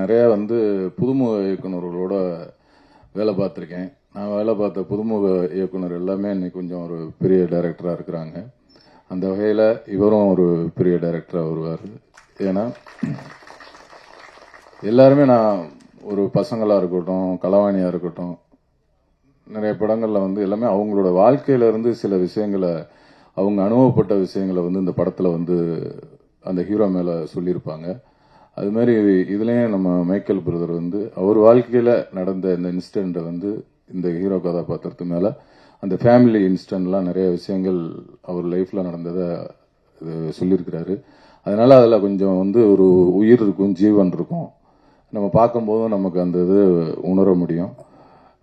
நிறைய புதுமுக இயக்குநர்களோட வேலை பார்த்துருக்கேன். நான் வேலை பார்த்த புதுமுக இயக்குனர் எல்லாமே இன்னைக்கு கொஞ்சம் ஒரு பெரிய டைரக்டராக இருக்கிறாங்க. அந்த வகையில் இவரும் ஒரு பெரிய டைரக்டராக வருவார். ஏன்னா எல்லாருமே நான் ஒரு பசங்களாக இருக்கட்டும், கலவாணியாக இருக்கட்டும், நிறைய படங்களில் எல்லாமே அவங்களோட வாழ்க்கையிலேருந்து சில விஷயங்களை, அவங்க அனுபவப்பட்ட விஷயங்களை இந்த படத்தில் அந்த ஹீரோ மேலே சொல்லியிருப்பாங்க. அது மாதிரி இதுலேயும் நம்ம மைக்கேல் பிரதர் அவர் வாழ்க்கையில் நடந்த இந்த இன்சிடென்ட்டை இந்த ஹீரோ கதாபாத்திரத்து மேலே அந்த ஃபேமிலி இன்சிடென்ட்லாம் நிறைய விஷயங்கள் அவர் லைஃப்பில் நடந்ததை சொல்லியிருக்கிறாரு. அதனால அதில் கொஞ்சம் ஒரு உயிர் இருக்கும், ஜீவன் இருக்கும். நம்ம பார்க்கும்போதும் நமக்கு அந்த இது உணர முடியும்.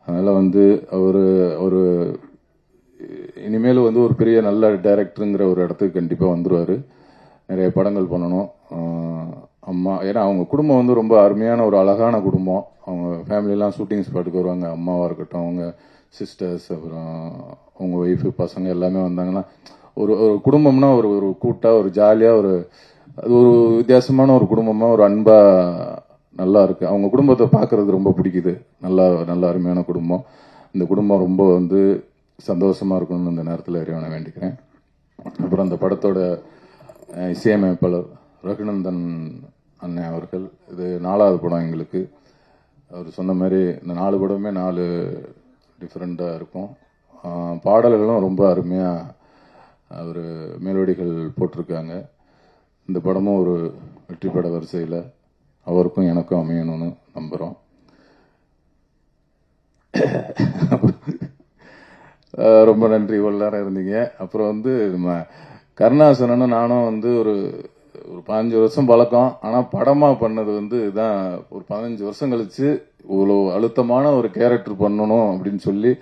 அதனால் அவர் இனிமேல் ஒரு பெரிய நல்ல டைரக்டருங்கிற ஒரு இடத்துக்கு கண்டிப்பாக வந்துடுவார். நிறைய படங்கள் பண்ணணும். அம்மா, ஏன்னா அவங்க குடும்பம் ரொம்ப அருமையான ஒரு அழகான குடும்பம். அவங்க ஃபேமிலிலாம் ஷூட்டிங் ஸ்பாட்டுக்கு வருவாங்க. அம்மாவாக இருக்கட்டும், அவங்க சிஸ்டர்ஸ், அப்புறம் அவங்க ஒய்ஃபு, பசங்க எல்லாமே வந்தாங்கன்னா ஒரு ஒரு குடும்பம்னா ஒரு ஒரு கூட்டாக, ஒரு ஜாலியாக, அது ஒரு வித்தியாசமான ஒரு குடும்பமாக, ஒரு அன்பாக நல்லா இருக்கு. அவங்க குடும்பத்தை பார்க்கறது ரொம்ப பிடிக்குது. நல்ல அருமையான குடும்பம். இந்த குடும்பம் ரொம்ப சந்தோஷமா இருக்கணும்னு இந்த நேரத்தில் இறைவனை வேண்டிக்கிறேன். அப்புறம் அந்த படத்தோட இசையமைப்பாளர் ரகுநந்தன் அண்ணன் அவர்கள், இது 4வது படம் எங்களுக்கு. அவர் சொன்ன மாதிரி இந்த 4 படமே 4 டிஃப்ரெண்டாக இருக்கும். பாடல்களும் ரொம்ப அருமையாக அவர் மெலோடிகள் போட்டிருக்காங்க. இந்த படமும் ஒரு வெற்றி பட வரிசையில் அவருக்கும் எனக்கும் அமையணும்னு நம்புகிறோம். ரொம்ப நன்றி, இவ்வளோ நேரம் இருந்தீங்க. அப்புறம் நம்ம கருணாசனும் நானும் ஒரு 15 வருஷம் பழக்கம். ஆனால் படமாக பண்ணது இதுதான் ஒரு 15 வருஷம் கழிச்சு இவ்வளோ அழுத்தமான ஒரு கேரக்டர் பண்ணணும் அப்படின்னு சொல்லி,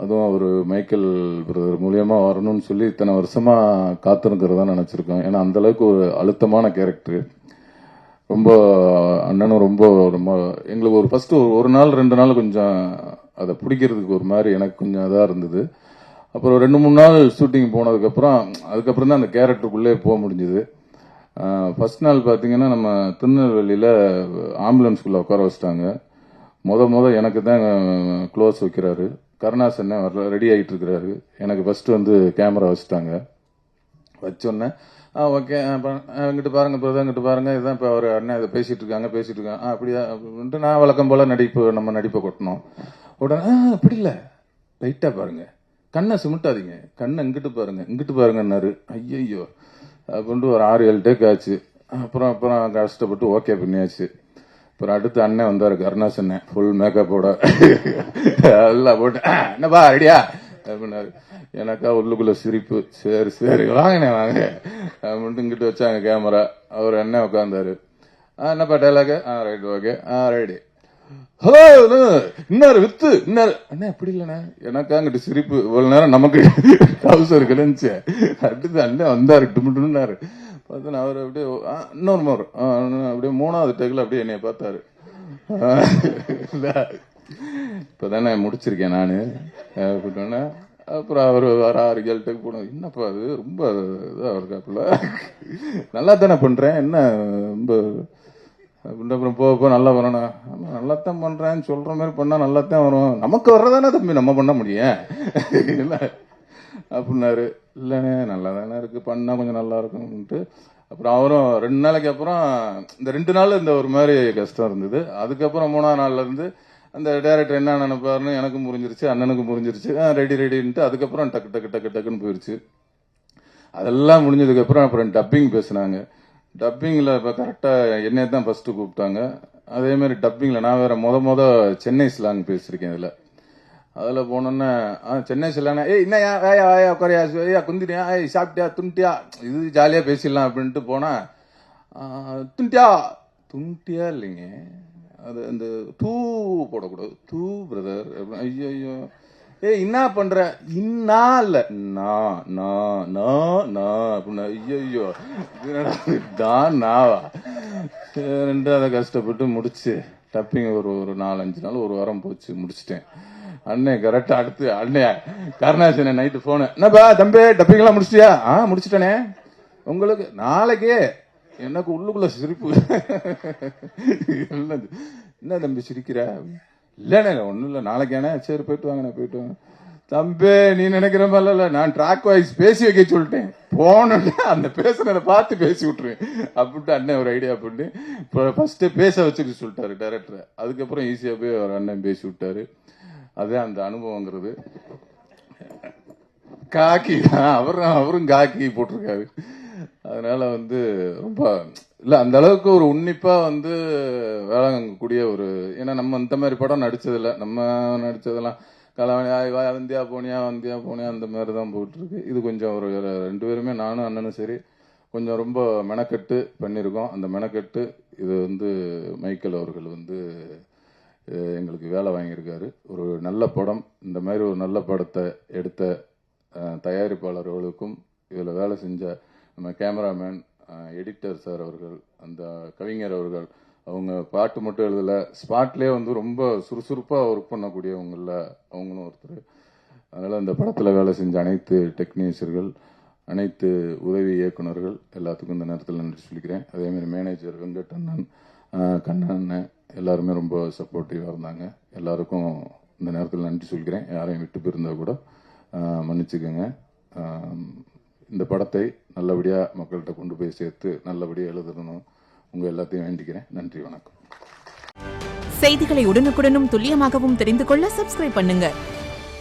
அதுவும் அவர் மைக்கேல் பிரதர் மூலியமா வரணும்னு சொல்லி இத்தனை வருஷமா காத்திருக்கிறதா நினைச்சிருக்கோம். ஏன்னா அந்த அளவுக்கு ஒரு அழுத்தமான கேரக்டர். ரொம்ப அண்ணனும் ரொம்ப ரொம்ப எங்களுக்கு ஃபர்ஸ்ட் ஒரு நாள் 2 நாள் கொஞ்சம் அதை பிடிக்கிறதுக்கு ஒரு மாதிரி எனக்கு கொஞ்சம் இதாக இருந்தது. அப்புறம் 2-3 நாள் ஷூட்டிங் அதுக்கப்புறம் தான் அந்த கேரக்டருக்குள்ளே போக முடிஞ்சுது. ஃபர்ஸ்ட் நாள் பார்த்தீங்கன்னா நம்ம திருநெல்வேலியில் ஆம்புலன்ஸ்குள்ளே உட்கார வச்சிட்டாங்க. எனக்கு தான் க்ளோஸ் வைக்கிறாரு. கருணாசன் ரெடி ஆகிட்டு இருக்கிறாரு. எனக்கு ஃபர்ஸ்ட் கேமரா வச்சுட்டாங்க. வச்சோடனே ஓகே, இங்கிட்டு பாருங்க பிரதர், இங்கிட்டு பாருங்க, இதுதான் இப்போ அவர் அண்ணன் இதை பேசிட்டு இருக்காங்க. அப்படியா அப்படின்ட்டு நான் வழக்கம் போல நம்ம நடிப்பை கொட்டணும். உடனே அப்படி இல்லை, லைட்டாக பாருங்க, கண்ணை சிமிட்டாதீங்க, கண்ணை இங்கிட்டு பாருங்கன்னாரு. ஐயோ அப்படின்ட்டு ஒரு 6-7 டேக் ஆச்சு. அப்புறம் கஷ்டப்பட்டு ஓகே பண்ணியாச்சு. அப்புறம் அடுத்து அண்ணன் வந்தாரு, கருணாசன், ஃபுல் மேக்கப்போட எல்லாம் போட்டு என்னப்பா ரெடியா அப்படின்னாரு. எனக்கா உள்ளுக்குள்ள சிரிப்பு. சரி வாங்கினேன் வாங்க அப்படின்ட்டு இங்கிட்டு வச்சாங்க கேமரா. அவர் அண்ணன் உட்காந்தாரு. என்னப்பா dialogue? Right, okay, ready, hello, இன்னாரு வித்து இன்னாரு அண்ணா. அப்படி இல்லண்ணா, எனக்கா அங்கிட்டு சிரிப்பு. இவ்வளவு நேரம் நமக்கு டவுசர் கிளம்பிச்சு. அடுத்து அண்ணன் வந்தாரு, டுமுட்டுனாரு. பார்த்தா அவர் அப்படியே இன்னொரு மோர் அப்படியே 3வது டேக்கில் அப்படியே என்னைய பார்த்தாரு. இப்பதானே முடிச்சிருக்கேன் நானு அப்படின்னா. அப்புறம் அவர் வர 6-7 டேக் போனோம். என்னப்பா அது ரொம்ப இதாக இருக்காப்புல, நல்லா தானே பண்றேன், என்ன ரொம்ப அப்படின்ற. அப்புறம் போக நல்லா வரணும். நல்லாத்தான் பண்றேன்னு சொல்ற மாதிரி பண்ணா நல்லாத்தான் வரும். நமக்கு வர்றதானே தம்பி நம்ம பண்ண முடியும் இல்ல அப்படின்னாரு. இல்லைண்ணே நல்லா தானே இருக்கு, பண்ணா கொஞ்சம் நல்லா இருக்கும்ட்டு. அப்புறம் அவரும் 2 நாளைக்கு அப்புறம், இந்த 2 நாள் இந்த ஒரு மாதிரி கஷ்டம் இருந்தது. அதுக்கப்புறம் 3ஆவது நாள்ல இருந்து அந்த டைரக்டர் என்ன நினைப்பாருன்னு எனக்கும் புரிஞ்சிருச்சு, அண்ணனுக்கும் புரிஞ்சிருச்சு. ரெடின்ட்டு அதுக்கப்புறம் டக்குன்னு போயிருச்சு. அதெல்லாம் முடிஞ்சதுக்கு அப்புறம் டப்பிங் பேசினாங்க. டப்பிங்ல இப்ப கரெக்டா என்னைய தான் ஃபர்ஸ்ட் கூப்பிட்டாங்க. அதே மாதிரி டப்பிங்ல நான் வேற முத சென்னை ஸ்லாங் பேசிருக்கேன். அதுல போனோன்னா சென்னை ஸ்லாங், என்னையா வாயா உட்காரியா குந்திரியா, சாப்பிட்டியா துண்டியா, இது ஜாலியா பேசிடலாம் அப்படின்ட்டு போனா, துண்டியா இல்லைங்க, அது அந்த தூ போடக்கூடாது, தூ பிரதர். ஐயோ என்ன பண்ற, இன்னா இல்ல அப்படின்னா. ஐயோ நாவா. அதை கஷ்டப்பட்டு முடிச்சு டப்பிங் ஒரு 4-5 நாள், ஒரு வாரம் போச்சு, முடிச்சிட்டேன். அண்ணன் கரெக்டா அடுத்து அண்ணன் கருணாசன் நைட்டு போனு, என்னப்பா தம்பி டப்பிங் எல்லாம் முடிச்சிட்டியா? முடிச்சிட்டனே, உங்களுக்கு நாளைக்கே எனக்கு உள்ளுக்குள்ள சிரிப்பு. என்ன தம்பி சிரிக்கிற? இல்லண்ணே ஒன்றும் இல்லை, நாளைக்கானே. சரி போயிட்டு வாங்கண்ணே, போயிட்டு வாங்க. தம்பி நீ நினைக்கிற மாதிரி இல்ல, நான் ட்ராக் வாய்ஸ் பேசி வைக்க சொல்லிட்டேன். போனோன்னு அந்த பேசுனதை பார்த்து பேசி விட்டுருவேன் அப்படின்ட்டு அண்ணன் ஒரு ஐடியா பண்ணி இப்போ ஃபர்ஸ்ட் பேச வச்சுட்டு சொல்லிட்டாரு டைரக்டர். அதுக்கப்புறம் ஈஸியா போய் ஒரு அண்ணன் பேசி விட்டாரு. அதே அந்த அனுபவங்கிறது. காக்கி தான் அவரும் காக்கி போட்டிருக்காரு. அதனால ரொம்ப இல்ல அந்த அளவுக்கு ஒரு உன்னிப்பா வேளாங்கக்கூடிய ஒரு, ஏன்னா நம்ம இந்த மாதிரி படம் நடிச்சதில்ல. நம்ம நடிச்சதெல்லாம் கலவணி வந்தியா போனியா அந்த மாதிரி தான் போயிட்டு இருக்கு. இது கொஞ்சம் ஒரு 2 பேருமே, நானும் அண்ணனும் சரி, கொஞ்சம் ரொம்ப மெனக்கட்டு பண்ணியிருக்கோம். அந்த மெனக்கட்டு இது மைக்கேல் அவர்கள் எங்களுக்கு வேலை வாங்கியிருக்காரு. ஒரு நல்ல படம், இந்த மாதிரி ஒரு நல்ல படத்தை எடுத்த தயாரிப்பாளர்களுக்கும் இதில் வேலை செஞ்ச நம்ம கேமராமேன், எடிட்டர் சார் அவர்கள், அந்த கவிஞர் அவர்கள், அவங்க பாட்டு மட்டும் எழுதல, ஸ்பாட்லேயே ரொம்ப சுறுசுறுப்பாக ஒர்க் பண்ணக்கூடியவங்கள அவங்களும் ஒருத்தர். அதனால் அந்த படத்தில் வேலை செஞ்ச அனைத்து டெக்னீஷியர்கள், அனைத்து உதவி இயக்குநர்கள் எல்லாத்துக்கும் இந்த நேரத்தில் நன்றி சொல்லிக்கிறேன். அதேமாதிரி மேனேஜர் வெங்கட் அண்ணன், கண்ணன் எல்லாருமே ரொம்ப சப்போர்ட்டிவாக இருந்தாங்க. எல்லாருக்கும் இந்த நேரத்தில் நன்றி சொல்லிக்கிறேன். யாரையும் விட்டு போயிருந்தா கூட மன்னிச்சுக்கோங்க. இந்த படத்தை நல்லபடியாக மக்கள்கிட்ட கொண்டு போய் சேர்த்து நல்லபடியாக எழுதணும், உங்கள் எல்லாத்தையும் வேண்டிக்கிறேன். நன்றி, வணக்கம். செய்திகளை உடனுக்குடனும் துல்லியமாகவும் தெரிந்து கொள்ள சப்ஸ்கிரைப் பண்ணுங்க.